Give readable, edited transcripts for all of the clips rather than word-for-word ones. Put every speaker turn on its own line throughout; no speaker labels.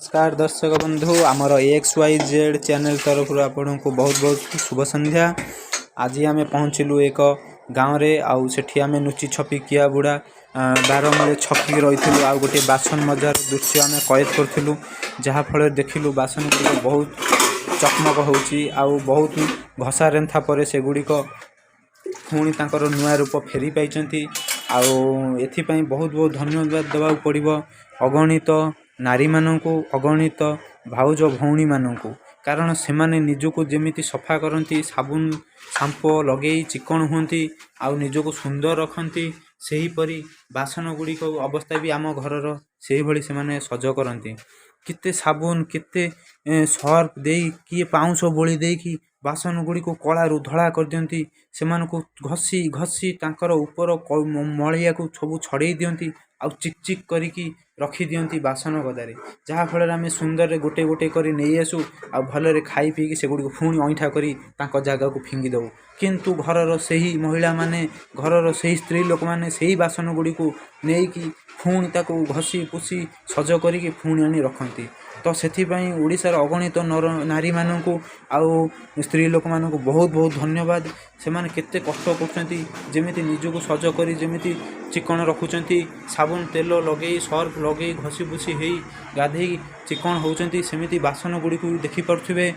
नमस्कार दर्शक बंधु आमर XYZ चैनल तरफ आपण को बहुत बहुत शुभ संध्या। आज आम पहुँचलु एक गाँव रे आउ सेठी आम नुची छपी किया बुड़ा बारमूले छपी रही आउ गोटे बासन मजार दृश्य आम कैद करूँ जहाँ फल देखिलु बासन गुड़िक बहुत चकमक होची आउ बहुत घसा रेंथा पर से गुड़िक पुणी तांकर नुआ रूप फेरी पाइचंती आउ एथिपाई बहुत बहुत धन्यवाद देवा पड़िबो अगणित नारी मानू अगणित भाउज भौणी मानू कारण से माने निजको जेमिति सफा करती साबुन शांपो लगे चिकन होती आउ निजको सुंदर रखती सेहीपरि बासन गुड़िक अवस्था भी आम घरर से भली से माने सज करती केते साबुन केते सर्फ दे किए पाउंश बोली दे कि बासन गुड़ी को कलारू धड़ा कर दियंती से घसी घसी तांकर ऊपर मलिया को सब छड़े दियंती आउ चिक चिक करिकी रखी दियंती बासन गदारे जहाँ फल आम सुंदर गोटे गोटे कर नहीं आसू आ भलरे खाई पीकी से गुड़ी पुणी अईठा करी तांको जगह को फिंगी दऊ किंतु घरर सही महिला माने घरर सही स्त्री लोक माने सही बासन गुड़ी को नहीं पुणी ताको घसी पुसी सज करिकी पुणी आनी रखती तो सेथिपाई ओडिशार अगणित नारी मानू आउ स्त्री लोक मानू बहुत बहुत धन्यवाद से माने केते कष्ट करछंती जेमिति निजको सज करी जेमिति चिकन रखुचंती साबुन तेल लगे सर्फ लगे घसी पुसी हेई गाधे चिकन होचंती सेमिति बासन गुड़ी को देखि पड़थुबे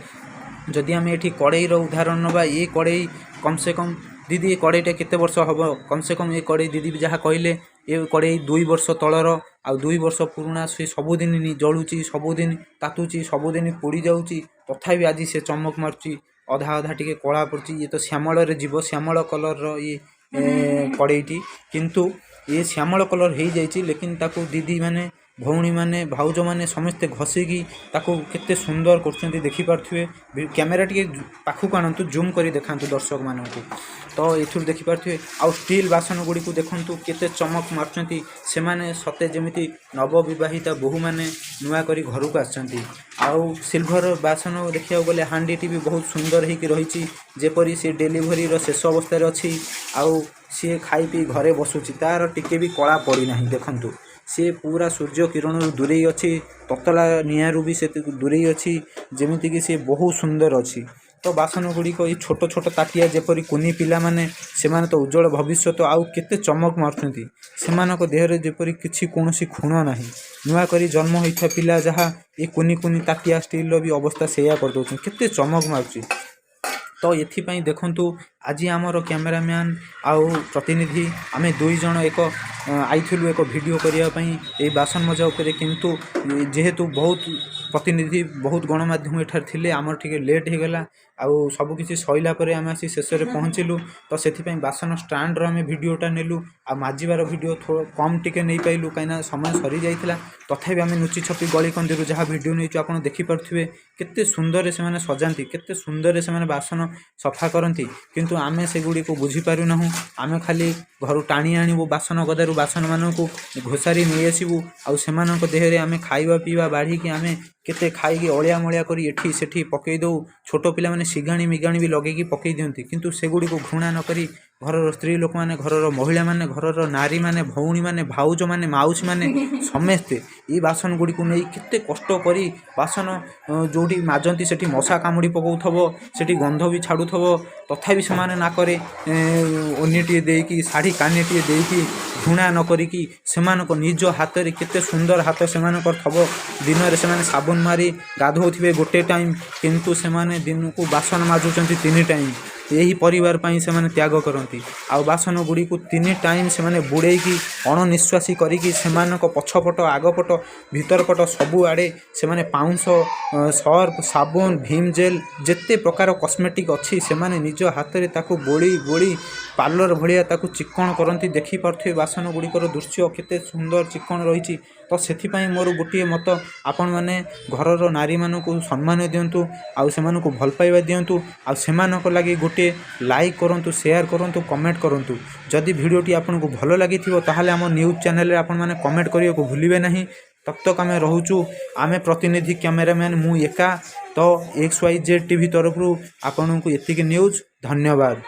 जदि आम ये कड़ईर उदाहरण नवा ये कड़ई कम से कम दीदी ये कड़ईटा केते वर्ष हम कम से कम ये कड़ई दीदी जहाँ कहले ये कड़ई 2 वर्ष तलर आ 2 वर्ष पुराणा से सबुदिन जलुची सबुदिन तातुची सबुदिन पोड़ी जाऊँगी तथापि आज से चमक मारुची अधा अधा टिके कला पड़ी ये तो श्यामल जीव श्यामल कलर ये कड़ईटी किंतु ये श्यामल कलर हो जाइए लेकिन ताकू दीदी माने भौणी माने भाउज माने समस्ते घसिकी ताकू केते सुंदर करछंती देखि पारथुवे कैमेरा टिके पाखु आनतु जूम करी देखांतु दर्शक मानकु तो एथुर देखि पारथुवे आउ स्टील बासन गुड़ी को देखंतु केते चमक मारछंती से माने सते जेमिति नव विवाहिता बहु माने नुआ करी घर को आछंती आउ सिल्वर बासन देखिया गले हांडीटी भी बहुत सुंदर हेकि रहिछि जेपरि से डिलीवरी रो शेष अवस्था रे अछि आउ सी खाई पी घरे बसुछि तार टिके भी कला पड़ी नाही देखंतु सी पूरा सूर्य किरण दूरे अच्छी ततला निआरू भी से दूरे अच्छी जमीती कि सी बहुत सुंदर अच्छी तो बासन गुड़िक ये छोट छोट ताटिया जेपरी कुनी पिला माने से माने तो उज्जवल भविष्य तो आउ केते चमक मारुछंती सेमानक देहरे जेपरी किछि कोनोसी खुण नाही नुआ करी जन्म होइथा पिला जहाँ ये कुनी कुनी ताटिया स्टील भी अवस्था सेया कर दउछन केते चमक मारुछि तो एथिपाई देखंतु आज आमर कैमेरामैन आउ प्रतिनिधि आमे 2 जन एक आइथिलु एक वीडियो करिया पई ए बासन मजा उपरे किंतु जेहेतु बहुत प्रतिनिधि बहुत गणमाध्यम एठार थिले आमर ठीक लेट हो गला आउ सब किछि सइला परे आमे आसी शेष रे पहुँचलु तो सेथिपाई बासन स्टैंड रो आमे वीडियोटा नेलु आ माजिबार वीडियो थोड़ा कम टिके नहीं पाइलु कहीं समय सरी जाइथिला तथापि आमे नुची छपी गली कंदीरु जहाँ वीडियो नहीं आपण देखि पारथुवे केते सुंदर से माने सजांती केते सुंदर से माने बासन सफा करती किंतु आमे से गुड़ी को बुझी पारु ना आमे खाली घर टाणी आणबू बासन गदारू बासन मानू घोषारी नहीं आसबू आउ से देहरे आमे खाइबा पीवा बाढ़ी आमे केते खाई अलिया मलिया करी एठी सेठी पकई दऊ छोट पिला माने सिगाणी मिगाणी भी लगे पकई दियंती किंतु सेगुड़ी को घृणा न करी घरर स्त्री लोक माने घरर महिला माने घरर नारी माने भौणी माने भाउज माने माउसी माने समस्ते ये बासन गुड़ी को नहीं केते कष्ट करी बासन जोटी माजंती सेठी मशा कामुड़ी पकाउथबो सेठी गंध भी छाड़ुथबो तथापि से माने ना करे ओनिटिए देकी साड़ी कानिटिए देकी घृणा न करिकी सेमानक निज हाथ रे केते सुंदर हाथ सेमानकर थबो दिन रे सेमाने साबुन मारी गाधोथिबे गोटे टाइम किंतु सेमाने दिन को बासन माजुचंती 3 टाइम यही परिवार पाई से माने त्याग करती आउ बासन गुड़ी को 3 टाइम से माने बुड़ेकी अणनिश्वासी करिकी सेमानक पछपट आगपट भीतरपट सबु आड़े से माने पाउंस सर्फ साबुन भीम जेल जेते प्रकार कॉस्मेटिक अच्छी से माने निज हाथ रे ताको बोली बोली पार्लर भलिया ताको चिकन करती देखि पारथि बासन गुड़िकर दृश्य केते सुंदर चिकन रही तो सेथिपाई मोर गोटे मत आपण माने घरर नारी मानू सम्मान दिंतु आउ से भल पाइबा दिंतु आउ सेमानक लागि गोटे लाइक करंतु शेयर करंतु कमेंट करंतु जदि वीडियोटी आपन को भल लगी ताहले आम न्यूज चैनल रे आपण माने कमेंट करियो को भूलिबे नहीं तब तक आमे रहूचु आमे प्रतिनिधि कैमरामैन मु एका तो XYZ टीवी तरफ आपन को एतिक न्यूज धन्यवाद।